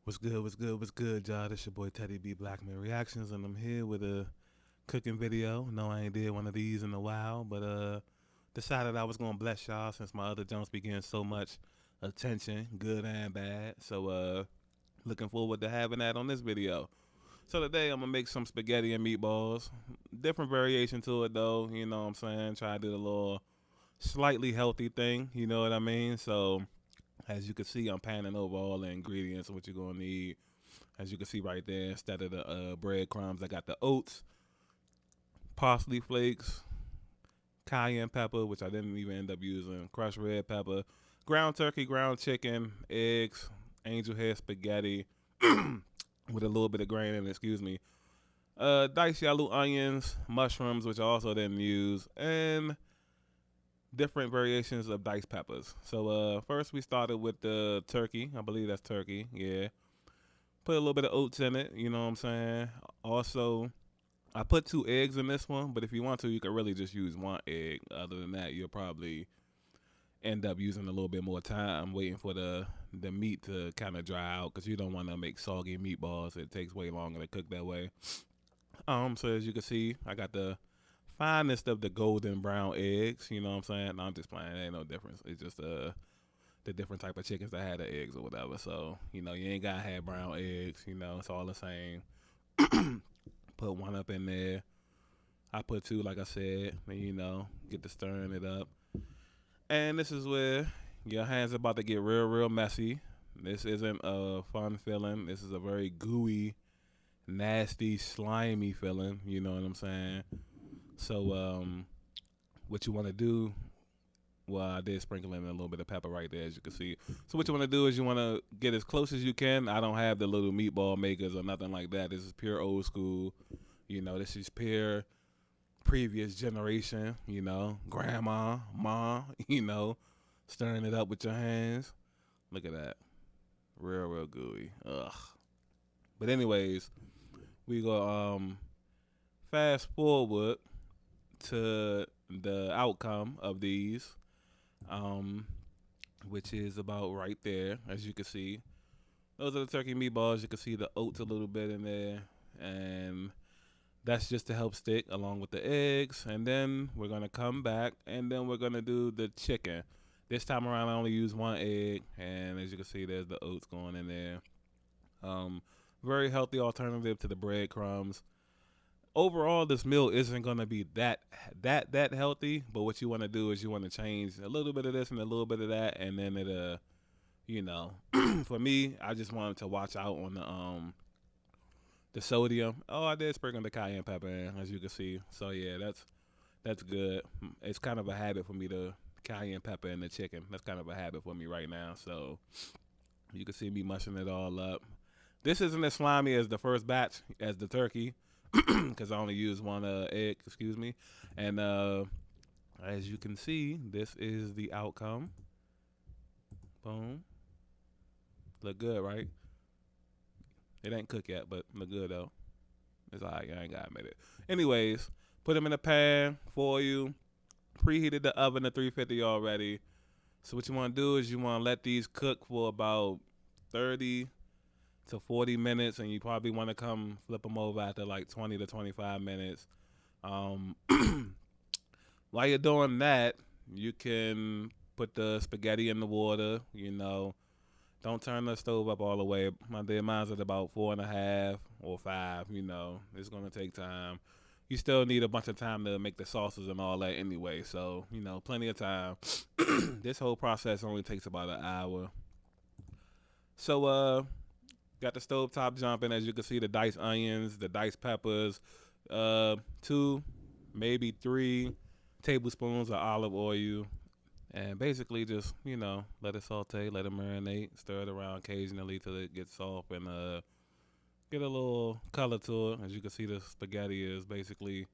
What's good, what's good, y'all? This your boy Teddy B Blackman Reactions, and I'm here with a cooking video. No, I ain't did one of these in a while, but decided I was gonna bless y'all since my other Jones be getting so much attention, good and bad. So looking forward to having that on this video. So today I'm gonna make some spaghetti and meatballs. Different variation to it though, you know what I'm saying? Try to do the little slightly healthy thing, you know what I mean? So as you can see, I'm panning over all the ingredients of what you're gonna need. As you can see right there, instead of the breadcrumbs, I got the oats, parsley flakes, cayenne pepper, which I didn't even end up using, crushed red pepper, ground turkey, ground chicken, eggs, angel hair spaghetti with a little bit of grain in it, excuse me. Diced yellow onions, mushrooms, which I also didn't use, and different variations of diced peppers. So first we started with the turkey. I believe that's turkey, yeah. Put a little bit of oats in it, you know what I'm saying? Also, I put 2 eggs in this one, but if you want to, you can really just use 1 egg. Other than that, you'll probably end up using a little bit more time waiting for the meat to kind of dry out because you don't want to make soggy meatballs. It takes way longer to cook that way. So as you can see, I got the finest of the golden brown eggs. You know what I'm saying? No, I'm just playing. It ain't no difference. It's just the different type of chickens that had the eggs or whatever. So you ain't gotta have brown eggs. It's all the same. Put one up in there. I put two, like I said, and get to stirring it up. And this is where your hands are about to get real messy. This isn't a fun feeling. This is a very gooey, nasty, slimy feeling. You know what I'm saying? So, what you want to do? Well, I did sprinkle in a little bit of pepper right there, as you can see. So what you want to do is you want to get as close as you can. I don't have the little meatball makers or nothing like that. This is pure old school. This is pure previous generation. Grandma, mom. Stirring it up with your hands. Look at that, real gooey. Ugh. But anyways, we go fast forward to the outcome of these, um, which is about right there, as you can see. Those are the turkey meatballs. You can see the oats a little bit in there, and that's just to help stick along with the eggs. And then we're gonna come back, and then we're gonna do the chicken. This time around, I only use 1 egg, and as you can see, there's the oats going in there. Um, Very healthy alternative to the breadcrumbs. Overall, this meal isn't gonna be that healthy. But what you want to do is you want to change a little bit of this and a little bit of that, and then you know, for me, I just wanted to watch out on the sodium. Oh, I did sprinkle the cayenne pepper in, as you can see. So yeah, that's good. It's kind of a habit for me to cayenne pepper in the chicken. That's kind of a habit for me right now. So you can see me mushing it all up. This isn't as slimy as the first batch, as the turkey, because I only used 1 egg, excuse me. And as you can see, this is the outcome. Boom. Look good, right? It ain't cooked yet, but look good though. It's alright. I ain't gotta admit it. Anyways, put them in a pan for you. Preheated the oven to 350 already. So what you want to do is you want to let these cook for about 30 to 40 minutes, and you probably want to come flip them over after like 20 to 25 minutes. Um, while you're doing that, you can put the spaghetti in the water. Don't turn the stove up all the way. My did mine's at about 4.5 or 5. It's gonna take time. You still need a bunch of time to make the sauces and all that anyway. So plenty of time. This whole process only takes about an hour. So got the stove top jumping. As you can see, the diced onions, the diced peppers, 2, maybe 3 tablespoons of olive oil. And basically just, let it saute, let it marinate, stir it around occasionally till it gets soft and get a little color to it. As you can see, the spaghetti is basically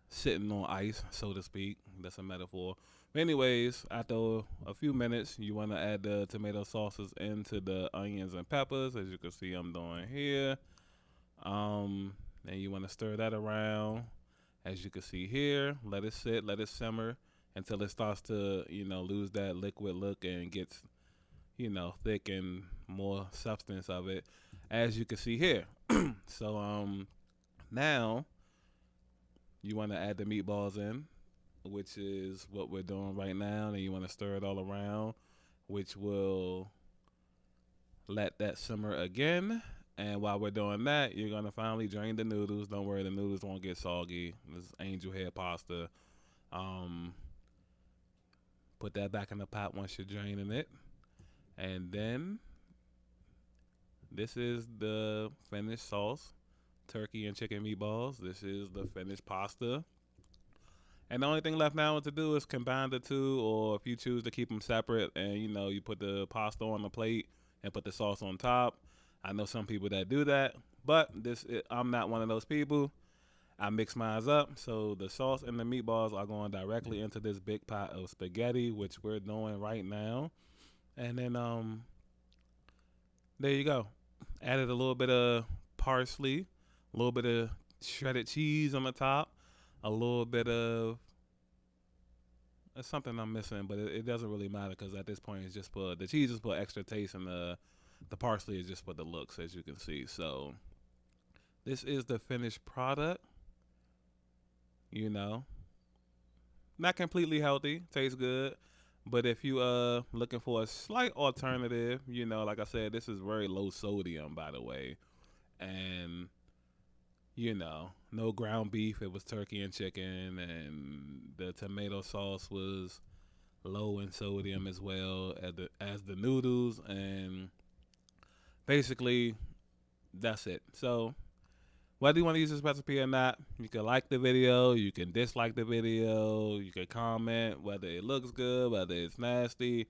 sitting on ice, so to speak. That's a metaphor. But anyways, after a few minutes, you want to add the tomato sauces into the onions and peppers, as you can see I'm doing here. Then you want to stir that around, as you can see here. Let it sit, let it simmer until it starts to, lose that liquid look and gets, thick and more substance of it, as you can see here. So now you want to add the meatballs in, which is what we're doing right now, and you want to stir it all around, which will let that simmer again. And while we're doing that, you're gonna finally drain the noodles. Don't worry, the noodles won't get soggy. This is angel hair pasta. Um, Put that back in the pot once you're draining it, and then this is the finished sauce: turkey and chicken meatballs. This is the finished pasta. And the only thing left now to do is combine the two, or if you choose to keep them separate, and you put the pasta on the plate and put the sauce on top. I know some people that do that, but I'm not one of those people. I mix mine up, so the sauce and the meatballs are going directly into this big pot of spaghetti, which we're doing right now. And then there you go. Added a little bit of parsley, a little bit of shredded cheese on the top, a little bit of it's something I'm missing, but it doesn't really matter because at this point it's just for the cheese is for extra taste, and the parsley is just for the looks, as you can see. So this is the finished product. Not completely healthy, tastes good, but if you looking for a slight alternative, like I said, this is very low sodium, by the way, and no ground beef. It was turkey and chicken, and the tomato sauce was low in sodium as well as the noodles, and basically that's it. So whether you want to use this recipe or not, you can like the video, you can dislike the video, you can comment whether it looks good, whether it's nasty.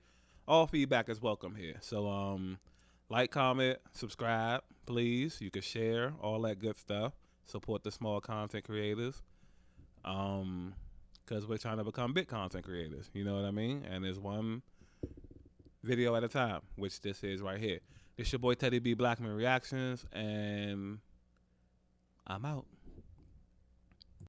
All feedback is welcome here. So like, comment, subscribe, please. You can share, all that good stuff. Support the small content creators. Because we're trying to become big content creators. You know what I mean? And there's one video at a time, which this is right here. It's your boy Teddy B Blackman Reactions, and I'm out.